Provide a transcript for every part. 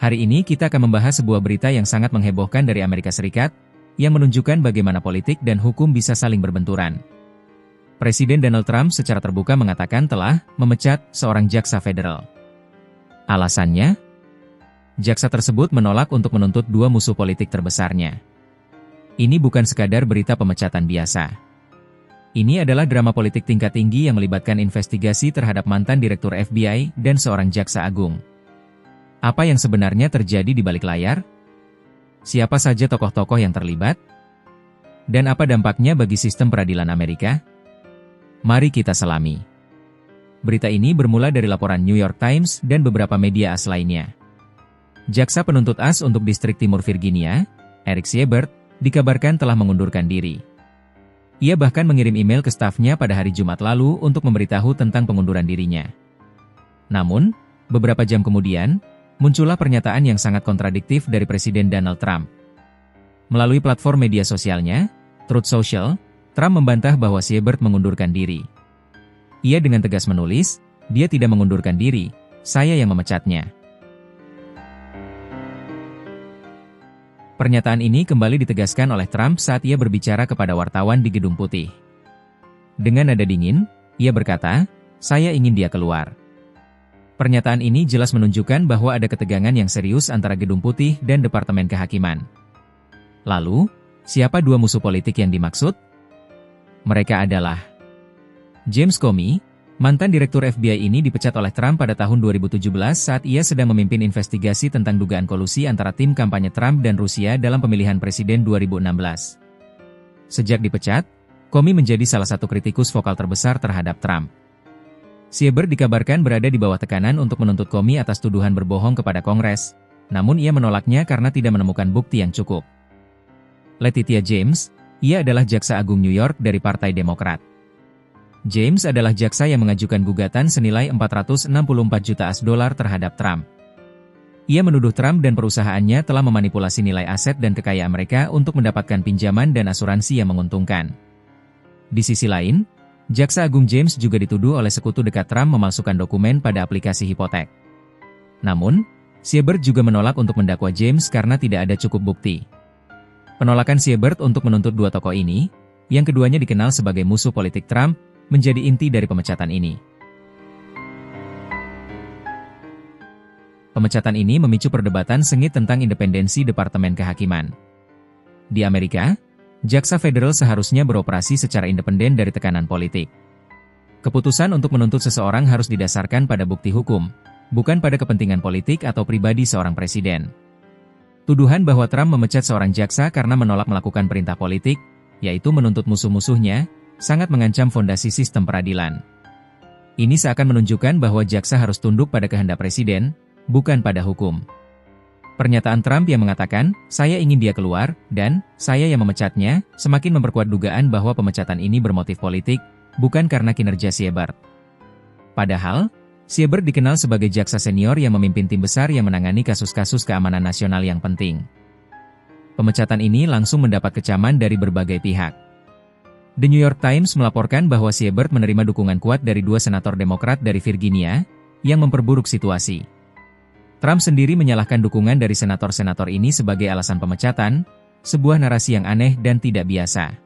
Hari ini kita akan membahas sebuah berita yang sangat menghebohkan dari Amerika Serikat, yang menunjukkan bagaimana politik dan hukum bisa saling berbenturan. Presiden Donald Trump secara terbuka mengatakan telah memecat seorang jaksa federal. Alasannya? Jaksa tersebut menolak untuk menuntut dua musuh politik terbesarnya. Ini bukan sekadar berita pemecatan biasa. Ini adalah drama politik tingkat tinggi yang melibatkan investigasi terhadap mantan Direktur FBI dan seorang jaksa agung. Apa yang sebenarnya terjadi di balik layar? Siapa saja tokoh-tokoh yang terlibat? Dan apa dampaknya bagi sistem peradilan Amerika? Mari kita selami. Berita ini bermula dari laporan New York Times dan beberapa media as lainnya. Jaksa penuntut AS untuk Distrik Timur Virginia, Eric Siebert, dikabarkan telah mengundurkan diri. Ia bahkan mengirim email ke stafnya pada hari Jumat lalu untuk memberitahu tentang pengunduran dirinya. Namun, beberapa jam kemudian, muncullah pernyataan yang sangat kontradiktif dari Presiden Donald Trump. Melalui platform media sosialnya, Truth Social, Trump membantah bahwa Siebert mengundurkan diri. Ia dengan tegas menulis, "Dia tidak mengundurkan diri, saya yang memecatnya." Pernyataan ini kembali ditegaskan oleh Trump saat ia berbicara kepada wartawan di Gedung Putih. Dengan nada dingin, ia berkata, "Saya ingin dia keluar." Pernyataan ini jelas menunjukkan bahwa ada ketegangan yang serius antara Gedung Putih dan Departemen Kehakiman. Lalu, siapa dua musuh politik yang dimaksud? Mereka adalah James Comey, mantan Direktur FBI ini dipecat oleh Trump pada tahun 2017 saat ia sedang memimpin investigasi tentang dugaan kolusi antara tim kampanye Trump dan Rusia dalam pemilihan presiden 2016. Sejak dipecat, Comey menjadi salah satu kritikus vokal terbesar terhadap Trump. Siebert dikabarkan berada di bawah tekanan untuk menuntut Comey atas tuduhan berbohong kepada Kongres, namun ia menolaknya karena tidak menemukan bukti yang cukup. Letitia James, ia adalah jaksa agung New York dari Partai Demokrat. James adalah jaksa yang mengajukan gugatan senilai 464 juta $, terhadap Trump. Ia menuduh Trump dan perusahaannya telah memanipulasi nilai aset dan kekayaan mereka untuk mendapatkan pinjaman dan asuransi yang menguntungkan. Di sisi lain, Jaksa Agung James juga dituduh oleh sekutu dekat Trump memalsukan dokumen pada aplikasi hipotek. Namun, Siebert juga menolak untuk mendakwa James karena tidak ada cukup bukti. Penolakan Siebert untuk menuntut dua tokoh ini, yang keduanya dikenal sebagai musuh politik Trump, menjadi inti dari pemecatan ini. Pemecatan ini memicu perdebatan sengit tentang independensi Departemen Kehakiman. Di Amerika, jaksa federal seharusnya beroperasi secara independen dari tekanan politik. Keputusan untuk menuntut seseorang harus didasarkan pada bukti hukum, bukan pada kepentingan politik atau pribadi seorang presiden. Tuduhan bahwa Trump memecat seorang jaksa karena menolak melakukan perintah politik, yaitu menuntut musuh-musuhnya, sangat mengancam fondasi sistem peradilan. Ini seakan menunjukkan bahwa jaksa harus tunduk pada kehendak presiden, bukan pada hukum. Pernyataan Trump yang mengatakan, "Saya ingin dia keluar," dan "saya yang memecatnya," semakin memperkuat dugaan bahwa pemecatan ini bermotif politik, bukan karena kinerja Siebert. Padahal, Siebert dikenal sebagai jaksa senior yang memimpin tim besar yang menangani kasus-kasus keamanan nasional yang penting. Pemecatan ini langsung mendapat kecaman dari berbagai pihak. The New York Times melaporkan bahwa Siebert menerima dukungan kuat dari dua senator Demokrat dari Virginia, yang memperburuk situasi. Trump sendiri menyalahkan dukungan dari senator-senator ini sebagai alasan pemecatan, sebuah narasi yang aneh dan tidak biasa.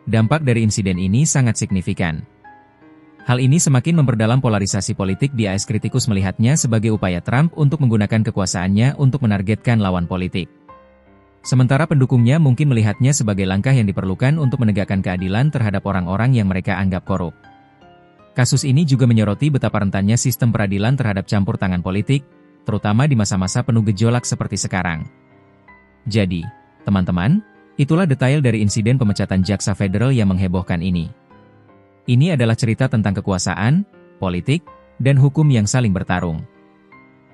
Dampak dari insiden ini sangat signifikan. Hal ini semakin memperdalam polarisasi politik di AS. Kritikus melihatnya sebagai upaya Trump untuk menggunakan kekuasaannya untuk menargetkan lawan politik. Sementara pendukungnya mungkin melihatnya sebagai langkah yang diperlukan untuk menegakkan keadilan terhadap orang-orang yang mereka anggap korup. Kasus ini juga menyoroti betapa rentannya sistem peradilan terhadap campur tangan politik, terutama di masa-masa penuh gejolak seperti sekarang. Jadi, teman-teman, itulah detail dari insiden pemecatan jaksa federal yang menghebohkan ini. Ini adalah cerita tentang kekuasaan, politik, dan hukum yang saling bertarung.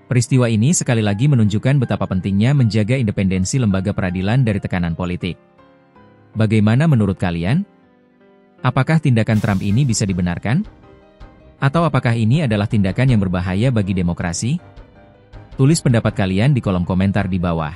Peristiwa ini sekali lagi menunjukkan betapa pentingnya menjaga independensi lembaga peradilan dari tekanan politik. Bagaimana menurut kalian? Apakah tindakan Trump ini bisa dibenarkan? Atau apakah ini adalah tindakan yang berbahaya bagi demokrasi? Tulis pendapat kalian di kolom komentar di bawah.